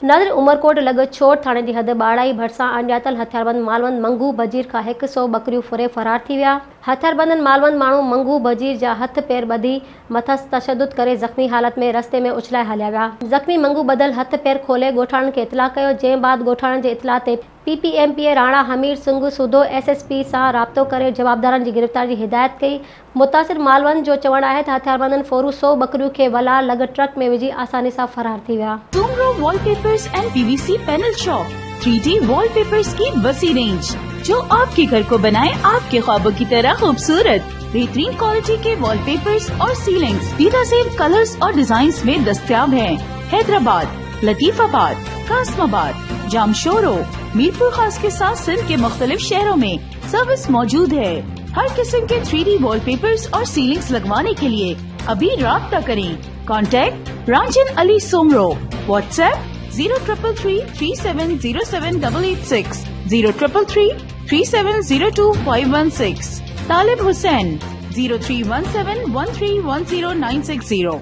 नाज़िर उमरकोट लॻ छोट थाणे जी हद ॿाड़ाई भरिसां अणॼातल हथियारबंद मालवंद मंगू बजीर खां 100 बकरियूं फुरे फरार थी विया। हथियारबंदनि मालवंद माण्हू मंगू बजीर जा हथ पेर ॿधी मथां तशद्दुद करे ज़ख़्मी हालत में रस्ते में उछलाए हलिया विया। ज़ख़्मी मंगू ॿधल हथ पेर खोले ॻोठाणनि खे इतला कयो, जंहिं बाद ॻोठाणनि जे इतला ते PPMPA राणा हमीर सिंह सूदो SSP सां राब्तो करे जवाबदारनि जी गिरफ़्तारी जी हिदायत कई। मुतासिर मालवंद जो चवणु आहे त हथियारबंदनि फ़ौरू 100 बकरियूं खे वला लॻ ट्रक में विझी आसानी सां फरार थी विया। Soomro wallpapers and PVC panel shop 3D wallpapers की वसी रेंज जो आपके घर को बनाए आपके ख्वाबों की तरह खूबसूरत। बेहतरीन क्वालिटी के वॉलपेपर्स और सीलिंग्स बेहतरीन कलर्स और डिजाइन्स में दस्तयाब हैं। हैदराबाद, लतीफाबाद, कासमाबाद, जामशोरो, मीरपुर खास के साथ सिंध के मुख्तलिफ शहरों में सर्विस मौजूद है। हर किस्म के 3D वॉलपेपर्स और सीलिंग्स लगवाने के लिए अभी राब्ता करें। कॉन्टैक्ट रांजन अली सोमरो। व्हाट्सएप 0333370786 03333702 516। तालिब हुसैन 031713109660।